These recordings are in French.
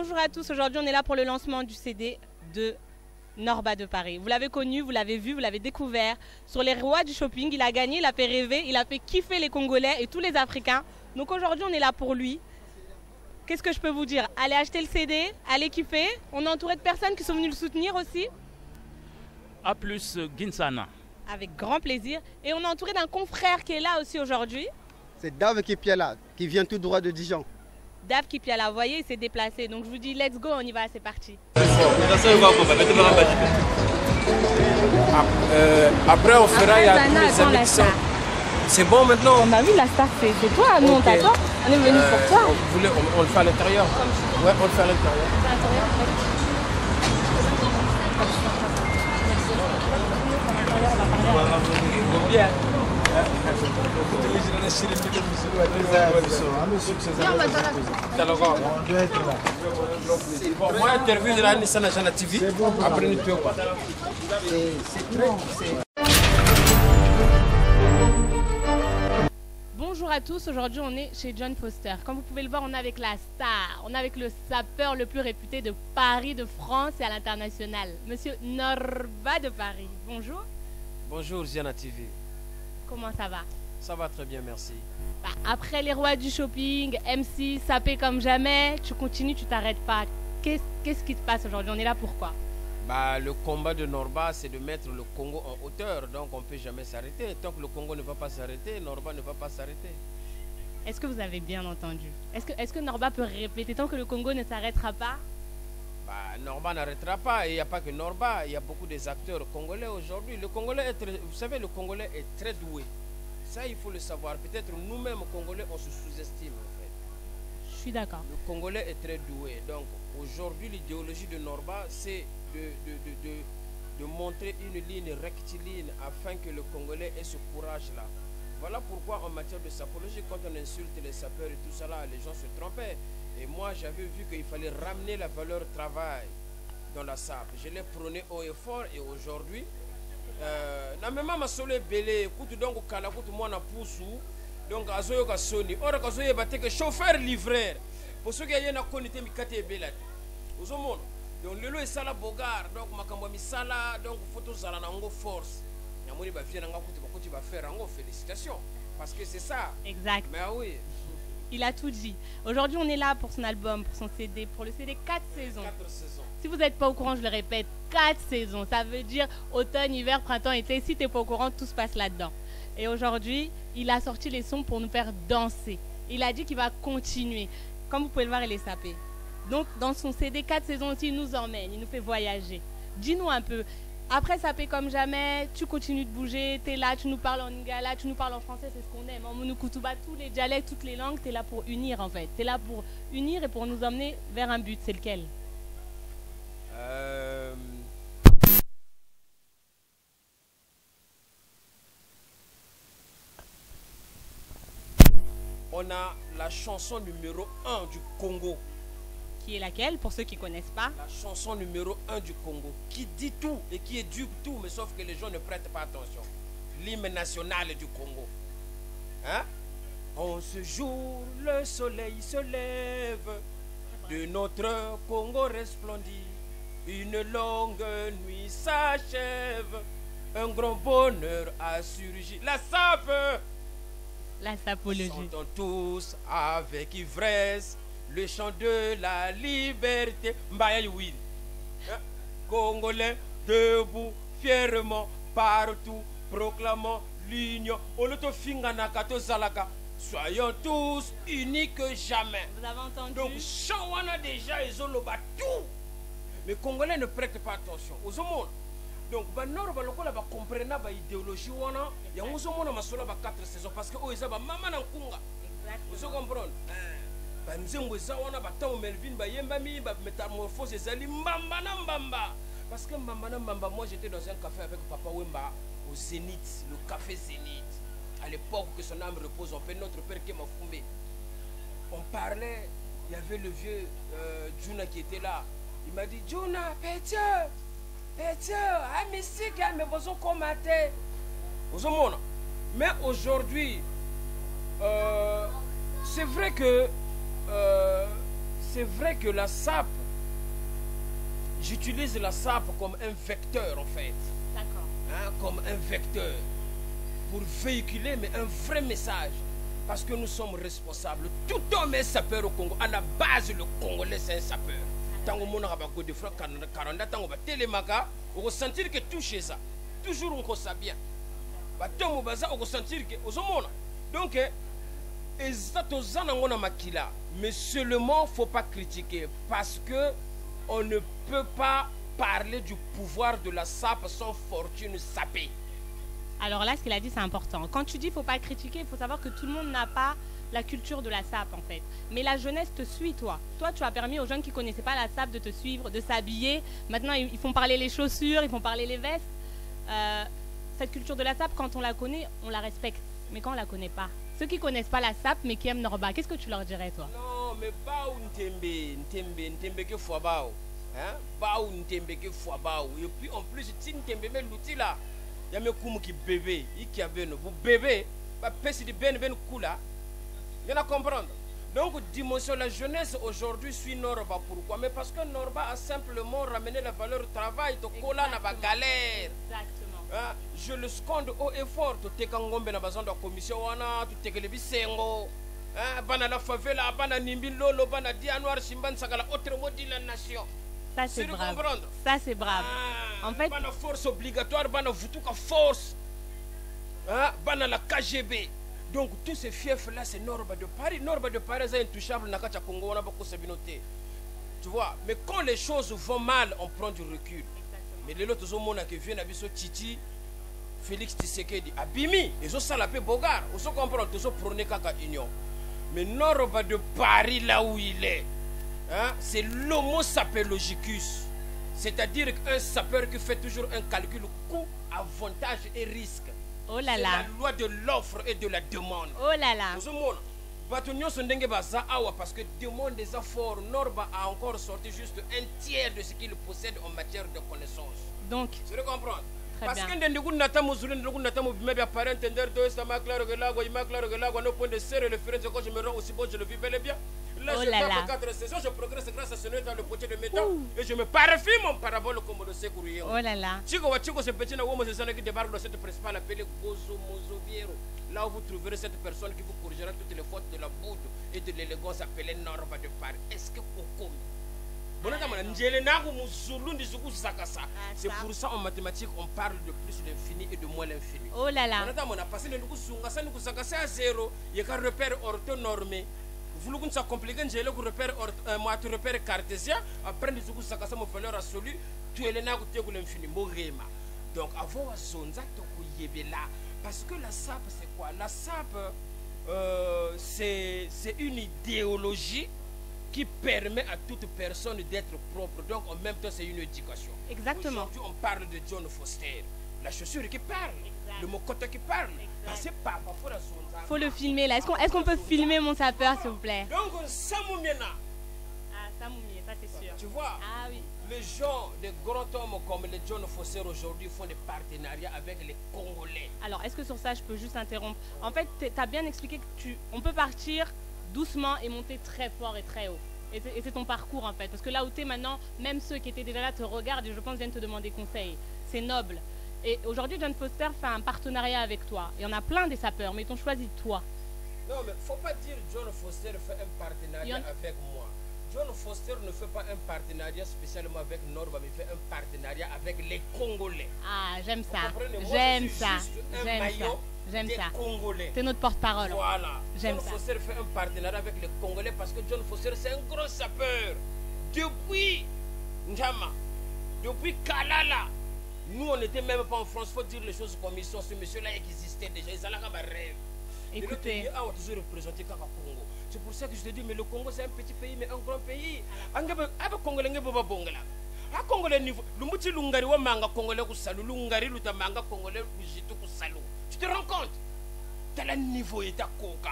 Bonjour à tous, aujourd'hui on est là pour le lancement du CD de Norba de Paris. Vous l'avez connu, vous l'avez vu, vous l'avez découvert sur les rois du shopping. Il a gagné, il a fait rêver, il a fait kiffer les Congolais et tous les Africains. Donc aujourd'hui on est là pour lui. Qu'est-ce que je peux vous dire? Allez acheter le CD, allez kiffer. On est entouré de personnes qui sont venues le soutenir aussi. A plus Ginsana. Avec grand plaisir. Et on est entouré d'un confrère qui est là aussi aujourd'hui. C'est Dave Kipiala, qui vient tout droit de Dijon. Dave Kipiala, vous voyez, il s'est déplacé. Donc je vous dis, let's go, on y va, c'est parti. Après, on fera, il y a tous les amis qui sont... C'est bon maintenant? On a vu la star, c'est toi, nous on t'attend. On est venu pour toi. On le fait à l'intérieur? Ouais, on le fait à l'intérieur. Bien. Moi, interview de la Nissan Jana TV. Après, nous pouvons pas. Bonjour à tous, aujourd'hui on est chez John Foster. Comme vous pouvez le voir, on est avec la star, on est avec le sapeur le plus réputé de Paris, de France et à l'international, Monsieur Norba de Paris. Bonjour. Bonjour Jana TV. Comment ça va? Ça va très bien, merci. Après les rois du shopping, MC, sapé comme jamais, tu continues, tu t'arrêtes pas. Qu'est-ce qui se passe aujourd'hui? On est là pourquoi? Le combat de Norba, c'est de mettre le Congo en hauteur, donc on ne peut jamais s'arrêter. Tant que le Congo ne va pas s'arrêter, Norba ne va pas s'arrêter. Est-ce que vous avez bien entendu? Est-ce que Norba peut répéter tant que le Congo ne s'arrêtera pas? Norba n'arrêtera pas, et il n'y a pas que Norba, il y a beaucoup des acteurs congolais aujourd'hui. Le Congolais est vous savez, le Congolais est très doué. Ça, il faut le savoir. Peut-être nous-mêmes, Congolais, on se sous-estime en fait. Je suis d'accord. Le Congolais est très doué. Donc aujourd'hui, l'idéologie de Norba, c'est de montrer une ligne rectiligne afin que le Congolais ait ce courage-là. Voilà pourquoi en matière de sapologie, quand on insulte les sapeurs et tout ça là, les gens se trompaient. Et moi, j'avais vu qu'il fallait ramener la valeur travail dans la sape. Je l'ai prôné haut et fort, et aujourd'hui, même ma solo belé, écoute donc au Kala, écoute moi na poussou, donc azoyo ka soni, ora kazoyo batte que chauffeur livreur. Pour ceux qui y a na konité mikate belate. Aux hommes, donc le lot est sala bogar, donc makambo misala, donc photo zala na ngo force. Yamoni ba viens nga kuti bakoti ba faire ngo félicitations, parce que c'est ça. Exact. Mais oui. Il a tout dit. Aujourd'hui, on est là pour son album, pour son CD, pour le CD 4 saisons. 4 saisons. Si vous n'êtes pas au courant, je le répète, 4 saisons. Ça veut dire automne, hiver, printemps, été. Si tu n'es pas au courant, tout se passe là-dedans. Et aujourd'hui, il a sorti les sons pour nous faire danser. Il a dit qu'il va continuer. Comme vous pouvez le voir, il est sapé. Donc, dans son CD 4 saisons aussi, il nous emmène, il nous fait voyager. Dis-nous un peu. Après sapé comme jamais, tu continues de bouger, tu es là, tu nous parles en lingala, tu nous parles en français, c'est ce qu'on aime. En Mounoukoutouba, tous les dialectes, toutes les langues, tu es là pour unir en fait. Tu es là pour unir et pour nous emmener vers un but. C'est lequel? On a la chanson numéro 1 du Congo. Qui est laquelle, pour ceux qui ne connaissent pas? La chanson numéro 1 du Congo, qui dit tout et qui est du tout, mais sauf que les gens ne prêtent pas attention. L'hymne national du Congo. Hein? En ce jour, le soleil se lève, de notre Congo resplendit, une longue nuit s'achève, un grand bonheur a surgi. La sape! La sapologie. Chantons tous avec ivresse le chant de la liberté. Mbaya Will. Congolais debout fièrement partout, proclamant l'union. Soyons tous unis que jamais. Vous avez entendu? Donc, Shawana déjà, ils ont le tout. Les Congolais ne prêtent pas attention aux hommes. Donc, Banor Balokola va comprendre l'idéologie. Il y a un homme qui a 4 saisons parce que eux, ils ont maman en Kunga. Vous comprenez? Parce que moi j'étais dans un café avec Papa Wemba au Zénith, le café Zénith. À l'époque que son âme repose en paix, notre père qui m'a fumé. On parlait, il y avait le vieux Juna qui était là. Il m'a dit, Juna, petit, mais vous en commentez. Mais aujourd'hui, c'est vrai que c'est vrai que la sape, j'utilise la sape comme un vecteur en fait. D'accord. Hein, comme un vecteur pour véhiculer mais un vrai message. Parce que nous sommes responsables. Tout homme est sapeur au Congo. À la base, le Congolais, c'est un sapeur. Tant que mon arabe de frère 40 tant que télémaga, on va sentir que tout chez ça. Toujours on sait bien. Tant on va sentir que donc mais seulement faut pas critiquer parce que on ne peut pas parler du pouvoir de la sape sans fortune sapée. Alors là, ce qu'il a dit, c'est important. Quand tu dis qu'il ne faut pas critiquer, il faut savoir que tout le monde n'a pas la culture de la sape, en fait. Mais la jeunesse te suit, toi. Toi, tu as permis aux jeunes qui ne connaissaient pas la sape de te suivre, de s'habiller. Maintenant, ils font parler les chaussures, ils font parler les vestes. Cette culture de la sape, quand on la connaît, on la respecte. Mais quand on ne la connaît pas. Ceux qui ne connaissent pas la sape, mais qui aiment Norba, qu'est-ce que tu leur dirais, toi? Non, mais Bao Ntembe que fois Bao. Hein? Bao Ntembe que fois Bao. Et puis, en plus, tu Ntembe, mais l'outil là. Il y a mes coups qui bébé, qui a besoin vous bébé, bah pèse de ben coula. Il y en a comprendre. Donc dimension la jeunesse aujourd'hui suit Norba pourquoi? Mais parce que Norba a simplement ramené la valeur travail de cola na ba galère. Exactement. Hein? Je le sconde haut et fort. Tu t'es kangombe na bazan de commission wana, tu t'es que les bisengo. Hein? Bana la favela, bana nimbi lolo, bana dia noir simban sagala autre mot de la nation. Ça c'est brave. Ça c'est brave. En fait, bana force obligatoire, bana vutuka force. Hein? Bana la KGB. Donc tous ces fiefs là c'est Norba de Paris. Norba de Paris est intouchable nakacha Congo on a beaucoup sabinoté. Tu vois, mais quand les choses vont mal, on prend du recul. exactement. Mais les autres hommes qui viennent à Bisso Titi, Félix Tshisekedi, Abimi, ils ont salapé Bogar, ils ont compris, ils ont prôné Kaka Union. Mais Norba de Paris là où il est, hein, c'est l'homo sapelogicus. C'est-à-dire qu'un sapeur qui fait toujours un calcul coût, avantage et risque. Oh là C'est là. la loi de l'offre et de la demande. Oh là là. Parce que demande des efforts, Norba a encore sorti juste un tiers de ce qu'il possède en matière de connaissances. Donc, Tu le comprends? Très Parce bien. que nous n'avons pas entender de ça m'a clair que là, il m'a clair que là, on point de serre le frère quand je me rends aussi bon, je le vis bel et bien. Là, Oh je là tape là. 4 saisons, je progresse grâce à ce nez dans le potier de métal et je me parfie mon parabole comme de sécurité. oh là là. Chico, ce petit homme, c'est ça qui débarque dans cette principale appelée Gozo Mozoviero. Là où vous trouverez cette personne qui vous corrigera toutes les fautes de la boude et de l'élégance appelée Norba de Paris. Est-ce que Okomi? C'est pour ça en mathématiques on parle de plus l'infini et de moins l'infini. Oh là là. On a passé le à zéro, il y a un repère orthonormé. Vous voulez que ça complique, j'ai le repère cartésien, après les choses mon valeur absolue, tu es l'infini. Donc avant Zonza là, parce que la sape c'est quoi? La sape c'est une idéologie qui permet à toute personne d'être propre. Donc en même temps c'est une éducation. Exactement. Aujourd'hui on parle de John Foster, la chaussure qui parle, le mokoto qui parle. C'est pas pour la Zonza. Faut le filmer là. Est-ce qu'on peut filmer mon sapeur, s'il vous plaît? Donc Samoumiena, Ah, ça mouillé, ça c'est sûr. tu vois, Ah oui. les gens, les grands hommes comme les John Foster aujourd'hui font des partenariats avec les Congolais. Alors, est-ce que sur ça, je peux juste interrompre? En fait, tu as bien expliqué que on peut partir doucement et monter très fort et très haut. Et c'est ton parcours, en fait. Parce que là où tu es maintenant, même ceux qui étaient déjà là te regardent et je pense viennent te demander conseil. C'est noble. Et aujourd'hui, John Foster fait un partenariat avec toi. Il y en a plein des sapeurs, mais ils t'ont choisi toi. Non, mais faut pas dire John Foster fait un partenariat avec moi. John Foster ne fait pas un partenariat spécialement avec Norba, mais il fait un partenariat avec les Congolais. Ah, j'aime ça. Vous comprenez? Moi, J'aime je suis ça. juste un J'aime ça. maillot J'aime des ça. Congolais. C'est notre porte-parole. Voilà. J'aime John ça. Foster fait un partenariat avec les Congolais parce que John Foster c'est un gros sapeur. Depuis Ndjama, depuis Kalala, nous on n'était même pas en France. Il faut dire les choses comme ils sont. Ce monsieur-là existait déjà. Ils allaient comme un rêve. Écoutez. On a toujours représenté Kaka Congo. C'est pour ça que je te dis, mais le Congo c'est un petit pays, mais un grand pays. Congolais niveau. Lungari wa manga Congolais kusalu, Lungari luta manga Congolais kujitu kusalu. Tu te rends compte? Tel niveau est à Coca.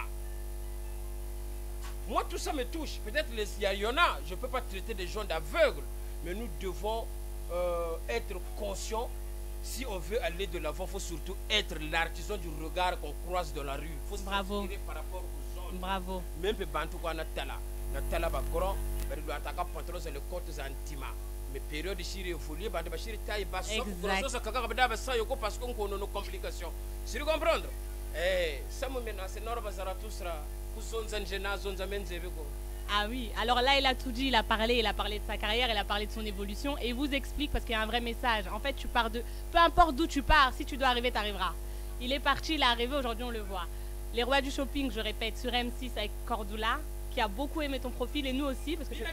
Moi tout ça me touche. Peut-être il y en a, je ne peux pas traiter des gens d'aveugles, mais nous devons être conscients. Si on veut aller de l'avant, il faut surtout être l'artisan du regard qu'on croise dans la rue. Il faut s'inspirer par rapport aux autres. Bravo. Même Bantou Natala. Natala va grand. bari do ataka pantalon c'est le côté antima mais période chiri folie ba de chiri taille ba sauf que ça kaka ba sa yoko parce qu'on connaît nos complications si vous comprendre ça me menace Norba Zarathustra pour zonza njena zonza menzebe ko. Ah oui, alors là il a tout dit, il a parlé de sa carrière, il a parlé de son évolution et il vous explique parce qu'il y a un vrai message. En fait, tu pars de peu importe d'où tu pars, si tu dois arriver, tu arriveras. Il est parti, il est arrivé, aujourd'hui on le voit. Les rois du shopping, je répète, sur M6 avec Cordula, qui a beaucoup aimé ton profil et nous aussi parce que mais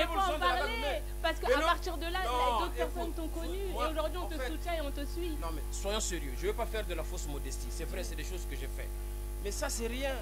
faut en parler parce qu'à partir de là, d'autres personnes t'ont connu et aujourd'hui on te soutient et on te suit. Non mais soyons sérieux, je ne veux pas faire de la fausse modestie, c'est vrai, c'est des choses que j'ai fait. Mais ça c'est rien.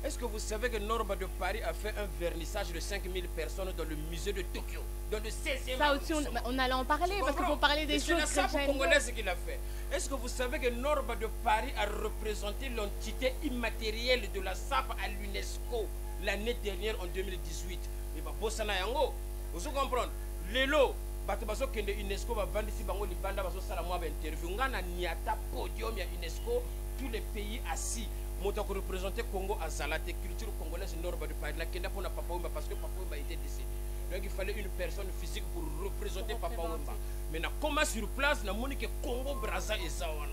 Est-ce que vous savez que Norba de Paris a fait un vernissage de 5000 personnes dans le musée de Tokyo, dans le 16e Ça aussi, on allait en parler parce qu'il faut parler des choses c'est la congolaise qu'il a fait. Est-ce que vous savez que Norba de Paris a représenté l'entité immatérielle de la SAP à l'UNESCO l'année dernière en 2018? Mais bah, Bossana Yango, vous comprenez? Lelo, Batabaso Kende UNESCO va vendre si Bango Libanda Baso Salamwa interview. Ngana Niata podium ya UNESCO, tous les pays assis. Moi, je représentais Congo à Zalate, culture congolaise Norba de Paris. La Kenda pour Papa Wemba parce que Papa Wemba était décédé. Donc il fallait une personne physique pour représenter Papa Wemba. Mais comment sur place, na moni que Congo Brazza et Zawana.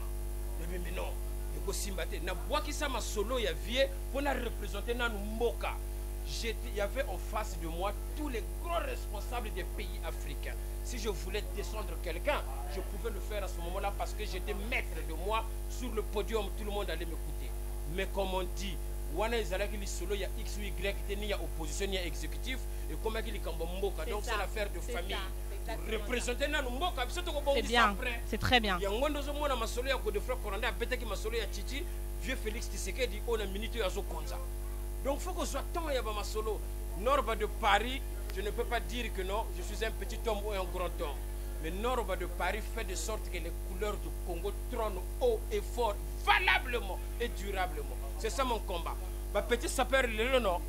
Mais non, il faut s'imbattre. Na bois qui ça ma solo ya vie pour na représenter na Mboka. Il y avait en face de moi tous les grands responsables des pays africains. Si je voulais descendre quelqu'un, je pouvais le faire à ce moment-là parce que j'étais maître de moi sur le podium, tout le monde allait m'écouter. Mais comme on dit, wana ezalaki lisolo ya x ou y ni ya opposition ni ya exécutif et comme il kamba mboka donc c'est l'affaire de famille. Représenter na mboka biso to ko bongi après. C'est très bien. Ya ngondo zo mona masolo ya ko de frère Koranda betaki masolo ya Titi, vieux Félix Tshisekedi on a minute ya so konza. Donc faut que soit temps ya ba masolo. Norba de Paris, je ne peux pas dire que non, je suis un petit homme ou un grand homme. Mais Norba de Paris fait de sorte que les couleurs du Congo trônent haut et fort, valablement et durablement. C'est ça mon combat. Ma petite sapeur, le nom.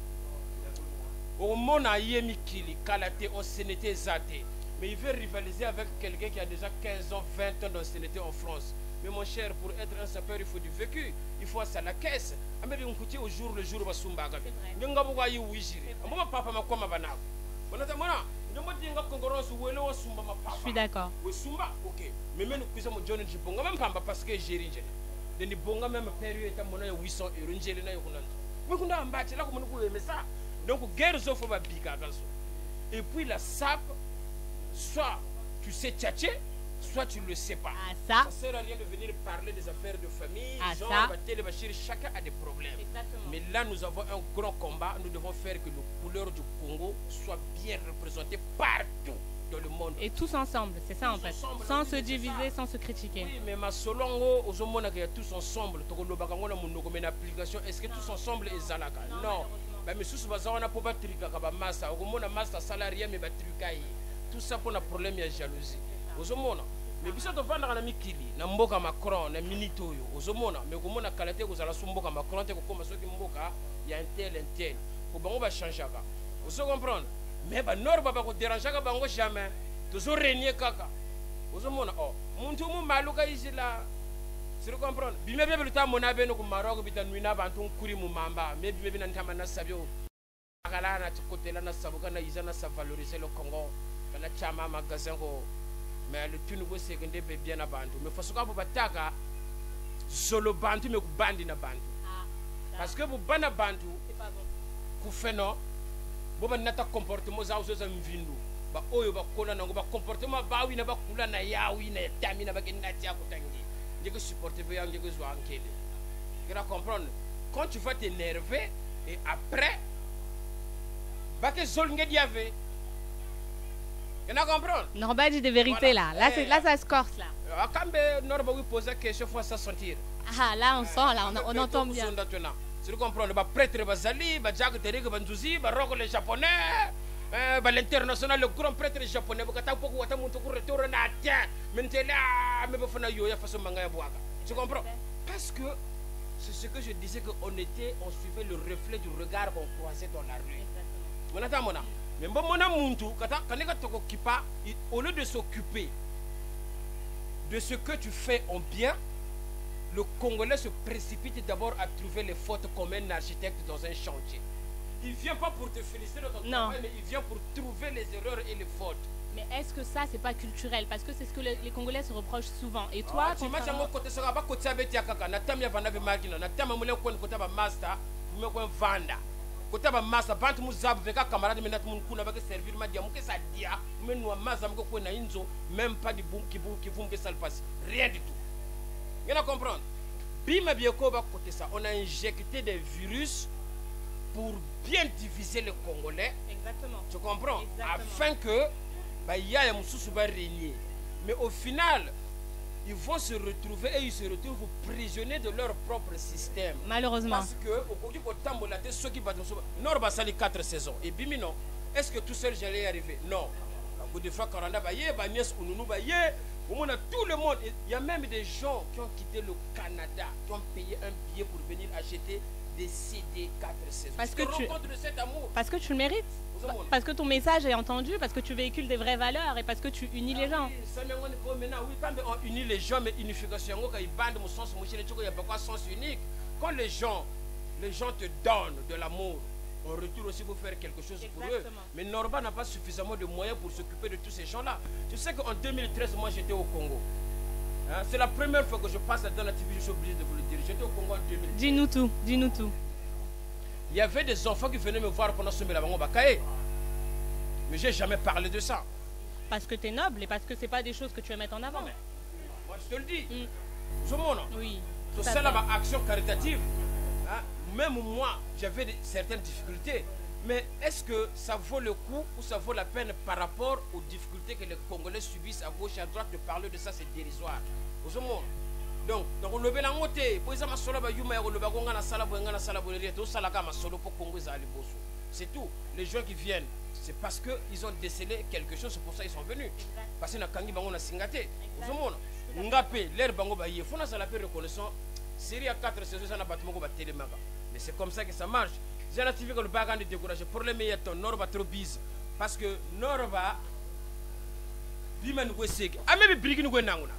Au monde a Yemi Kili, Kalate, on s'était zaté. Mais il veut rivaliser avec quelqu'un qui a déjà 15 ans, 20 ans d'ancienneté en France. Mais mon cher, pour être un sapeur, il faut du vécu. Il faut à la caisse. Amérique, on coûte au jour le jour, on va s'umbaga. On va voir où il est. On va pas me comme un Je suis d'accord. Ok. Mais même nous mon John Jibonga même pas parce que j'ai rien. Ni bonga même période est à 800 € njeli na yokunanda. Mais qu'on a mbache là comme nous aimer ça. Donc guerre zo faut ba bika ganso. Et puis la SAP soit tu sais tchatcher, soit tu ne le sais pas. Ça sert à rien de venir parler des affaires de famille. Genre, chacun a des problèmes. Exactement. Mais là, nous avons un grand combat. Nous devons faire que les couleurs du Congo soient bien représentées partout dans le monde. Et tous ensemble, c'est ça en fait. Sans se diviser, sans se critiquer. Oui, mais ma solongo, aux hommes qui tous ensemble, est-ce que tous ensemble est Zalaka? Non. Mais sous ce bazar, on a pas de trika, massa, on a master salarié, mais batrikai. Tout ça pour un problème de jalousie. Aux hommes, mais biso to vanda na mikili na mboka Macron na minito yo ozomona mais komona kalate ko zala mboka Macron te ko koma soki mboka ya intel ko bango ba changer ka ozo comprendre mais ba nord ba ko déranger ka bango jamais tozo renier kaka ozomona oh muntu mu maluka isila si vous comprenez bimé bebe ta mona beno ko Maroc bitanwina bantu kuri mu mamba mais bimé bina ntama na sabio akala na tikotela na sabuka na izana sa valoriser le Congo kana chama magasin ko. Mais le tout nouveau c'est que nous sommes bien à Bantu. Mais il faut que vous bataka solo Bantu mais vous bandi na Bantu. Parce que vous bandi na Bantu, vous faites non, vous avez un comportement ça vous avez vindu. Bah oyo ba kola na ba comportement ba wi na ba kula na yawi na tami na ba kinati ya kutangi. Je que supporter bien je que soit enkele. Tu vas comprendre. Quand tu vas t'énerver et après ba que zol ngedi avait. Tu comprends? Norba dit des vérités là. Là, ça se corse là. Quand Norba lui pose la question, il faut se sentir. Ah, là, on sent, là, on entend bien. Tu comprends? Le prêtre Bazali, Jack Terek Banzuzi, Baroko les Japonais, l'international, le grand prêtre japonais, tu comprends? Parce que c'est ce que je disais qu'on suivait le reflet du regard qu'on croisait dans la rue. Mais au lieu de s'occuper de ce que tu fais en bien, le Congolais se précipite d'abord à trouver les fautes comme un architecte dans un chantier. Il vient pas pour te féliciter de ton travail, mais il vient pour trouver les erreurs et les fautes. Mais est-ce que ça, c'est pas culturel? Parce que c'est ce que les Congolais se reprochent souvent. Et toi, tu m'as dit côté ça va côté avec Tiakaka, na tamia vana be magina, na tamia mule ko côté ba master, me ko vanda. Côté ba master, bantu muzabu veka camarade menat mun kuna ba servir ma dia muke sa dia, me no maza muke ko na inzo, même pas du boum qui vont que ça le passe. Rien du tout. Vous allez comprendre? Bima bieko ba côté ça, on a injecté des virus pour bien diviser les Congolais. Exactement. Tu comprends? Exactement. Afin que Yaya Moussoussou va régner. Mais au final, ils vont se retrouver et ils se retrouvent prisonniers de leur propre système. Malheureusement. Parce que aujourd'hui, au temps de ceux qui battent Nord Bassali 4 saisons. Et Bimi non. Est-ce que tout seul j'allais y arriver? Non. À coup de fois, Karanda Baye, Baniès Ounou Baye, on a tout le monde. Il y a même des gens qui ont quitté le Canada, qui ont payé un billet pour venir acheter des CD 4 saisons. Parce que tu rencontres de cet amour. Parce que tu le mérites. Parce que ton message est entendu, parce que tu véhicules des vraies valeurs et parce que tu unis les gens. Oui, quand on unit les gens, mais unification, quand ils bandent mon sens, il n'y a pas quoi sens unique. Quand les gens te donnent de l'amour, on retourne aussi pour faire quelque chose pour eux. Mais Norba n'a pas suffisamment de moyens pour s'occuper de tous ces gens-là. Tu sais qu'en 2013, moi j'étais au Congo. Hein? C'est la première fois que je passe dans la TV, je suis obligé de vous le dire. J'étais au Congo en 2013. Dis-nous tout, dis-nous tout. Il y avait des enfants qui venaient me voir pendant ce Mélabango Bakaye. Mais j'ai jamais parlé de ça. Parce que tu es noble et parce que c'est pas des choses que tu veux mettre en avant. Mais, moi je te le dis. Oui. C'est là ma action caritative. Hein? Même moi, j'avais certaines difficultés. Mais est-ce que ça vaut le coup ou ça vaut la peine par rapport aux difficultés que les Congolais subissent à gauche et à droite de parler de ça? C'est dérisoire. Donc on le veut la montée. C'est tout. Les gens qui viennent, c'est parce qu'ils ont décelé quelque chose, c'est pour ça qu'ils sont venus. Parce que Kangi Bango na Singate. Ngapé, l'air Bango Baye, faut ça la paix reconnaissant. Série à 4 saisons, ça n'a pas de télémaga. Mais c'est comme ça que ça marche. J'ai la TV que le bagan de décourager. Problème est ton Norba trop bise. Parce que Norba, Biman Weseg, a même Brigin Wenanguna.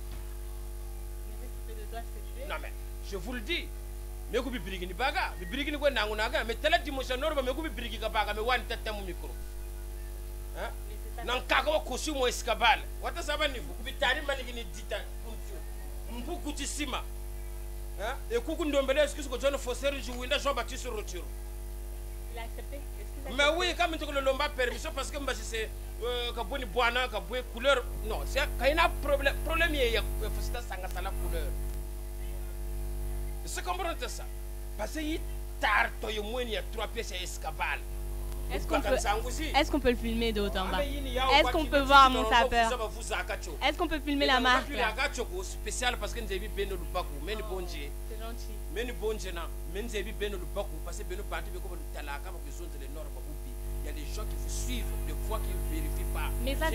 Non mais, je vous le dis. Mais vous brigini baga, vous brigini quoi nangunaga, mais tel dimanche norba, mais vous brigini baga, mais one tête mon micro. Hein? Nan kagawa kosu mo escabal. Wata sabani vous vous tari maligini dita kumfu. Mbuku tisima. Hein? Et kuku ndombele excuse que John Fosser joue inda Jean Baptiste Rotiro. Il a accepté. Mais oui, quand tu le lomba permission parce que c'est kaboni boana, kaboué couleur. Non, c'est quand il y a problème il y a faut sanga sala couleur. C'est comprendre ça. Parce que il y a 3 pièces à escabal. Est-ce qu'on peut le filmer de haut en bas? Est-ce qu'on peut voir mon sapeur? Est-ce qu'on peut filmer la marque? Spécial parce que nous avons bien le bac. Mais nous bon Dieu. C'est gentil. Mais nous bon Dieu. Mais nous avons bien le bac parce que nous partons comme le talaka parce que zone de nord. Il y a des gens qui vous suivent, des fois qui ne vérifient pas. Mais ça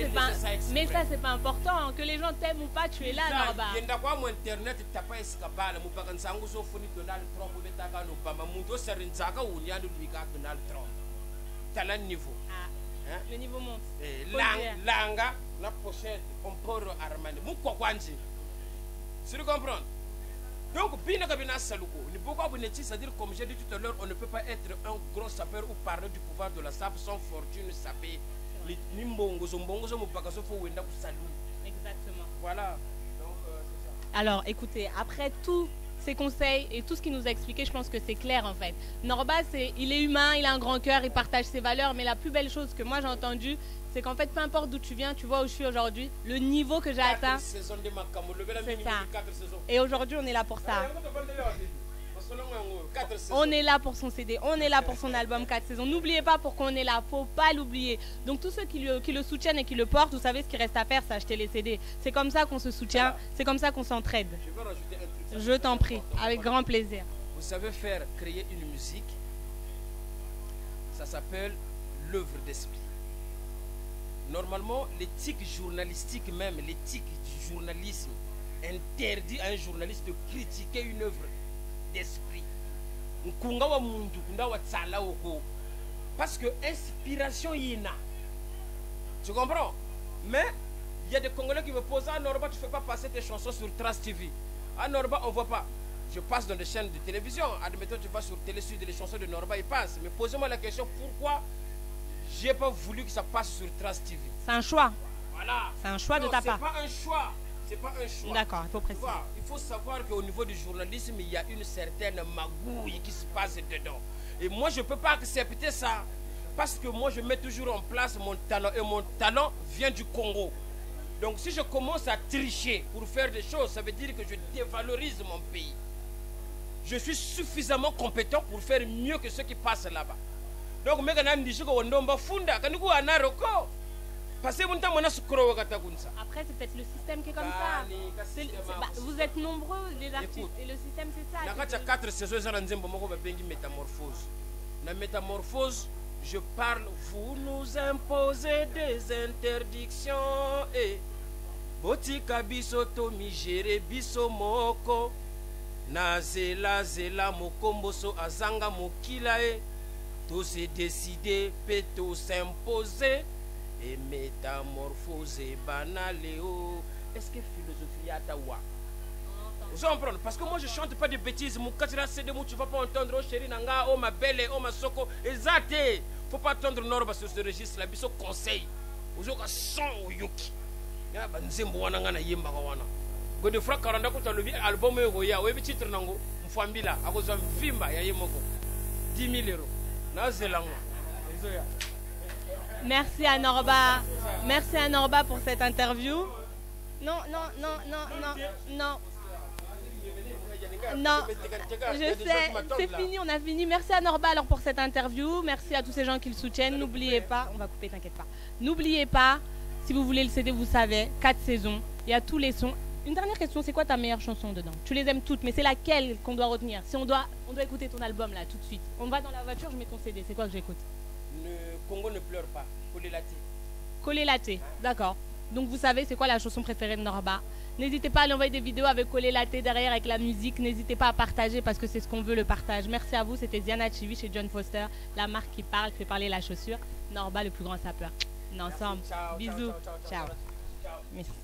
c'est pas important. Que les gens t'aiment ou pas, tu es là, Norba. Il y a quoi mon internet, tu n'as pas escapé. Mon père n'a pas fini Donald Trump ou Betaga Obama. Mon dos c'est Rinzaka ou Nian de Donald Trump. T'as le niveau. Ah, le niveau monte. Langa, la pochette, on peut Armani. Mon quoi, tu comprends? Donc, c'est-à-dire, comme j'ai dit tout à l'heure, on ne peut pas être un gros sapeur ou parler du pouvoir de la SAP sans fortune sapée. Exactement. Voilà. Alors, écoutez, après tous ces conseils et tout ce qu'il nous a expliqué, je pense que c'est clair en fait. Norba, il est humain, il a un grand cœur, il partage ses valeurs, mais la plus belle chose que moi j'ai entendue, c'est qu'en fait, peu importe d'où tu viens, tu vois où je suis aujourd'hui, le niveau que j'ai atteint, c'est ça. Et aujourd'hui, on est là pour ça. On est là pour son CD, on est là pour son album 4 saisons. N'oubliez pas pourquoi on est là, faut pas l'oublier. Donc tous ceux qui le soutiennent et qui le portent, vous savez ce qu'il reste à faire, c'est acheter les CD. C'est comme ça qu'on se soutient, c'est comme ça qu'on s'entraide. Je vais rajouter un truc. Je t'en prie, avec grand plaisir. Vous savez créer une musique, ça s'appelle l'œuvre d'esprit. Normalement, l'éthique journalistique même, l'éthique du journalisme interdit à un journaliste de critiquer une œuvre d'esprit. Parce que inspiration il y en a. Tu comprends? Mais il y a des Congolais qui me posent: ah Norba, tu ne fais pas passer tes chansons sur Trace TV. Ah Norba, on ne voit pas. je passe dans des chaînes de télévision. Admettons, tu vas sur Télé Sud et les chansons de Norba, ils passent. Mais posez-moi la question, pourquoi j'ai pas voulu que ça passe sur Trans TV? C'est un choix. Voilà. C'est un choix de ta part. C'est pas un choix. C'est pas un choix. D'accord, il faut préciser. Il faut savoir qu'au niveau du journalisme, il y a une certaine magouille qui se passe dedans. Et moi, je ne peux pas accepter ça. Parce que moi, je mets toujours en place mon talent. Et mon talent vient du Congo. Donc, si je commence à tricher pour faire des choses, ça veut dire que je dévalorise mon pays. Je suis suffisamment compétent pour faire mieux que ceux qui passent là-bas. Donc, après, c'est peut-être le système qui est comme ça. Vous êtes nombreux, les artistes, et le système, c'est ça. Il y a 4 saisons, métamorphose. La métamorphose, je parle, vous nous imposez des interdictions. Et botika biso to migere biso moko. Na zela zela mokomboso azanga mokila e. Tout se décider, peut tout s'imposer. Et métamorphose banaleo. Est-ce que philosophie a ta wa? Vous comprenez? Parce que moi je chante pas de bêtises. Mon katira c'est de moi tu vas pas entendre oh chérie nanga, oh ma belle, oh ma soko. Exacté. Faut pas attendre Norba sur ce registre là. Biso conseil. Vous avez son au yuki. Ya banzembo wana ngana yemba wana. Gode fra karanda ko talobi album yo ya. Webi titre nango mfambila akozwa mvimba ya yemoko. 10 000 €. Na zelango. Ezoya. Merci à Norba. Merci à Norba pour cette interview. Non, non, non, non, non, non. Non, je sais, c'est fini, on a fini. Merci à Norba alors pour cette interview. Merci à tous ces gens qui le soutiennent. N'oubliez pas, on va couper, t'inquiète pas. N'oubliez pas, si vous voulez le CD, vous savez, 4 saisons, il y a tous les sons. Une dernière question, c'est quoi ta meilleure chanson dedans? Tu les aimes toutes, mais c'est laquelle qu'on doit retenir? Si on doit écouter ton album là tout de suite. On va dans la voiture, je mets ton CD, c'est quoi que j'écoute? Le Congo ne pleure pas, Kolé Laté. Kolé Laté, d'accord. Donc vous savez c'est quoi la chanson préférée de Norba. N'hésitez pas à lui envoyer des vidéos avec Kolé Laté derrière avec la musique. N'hésitez pas à partager parce que c'est ce qu'on veut, le partage. Merci à vous, c'était Ziana Chivi chez John Foster, la marque qui parle, qui fait parler la chaussure. Norba, le plus grand sapeur. On est ensemble. Ciao, bisous. Ciao. Merci.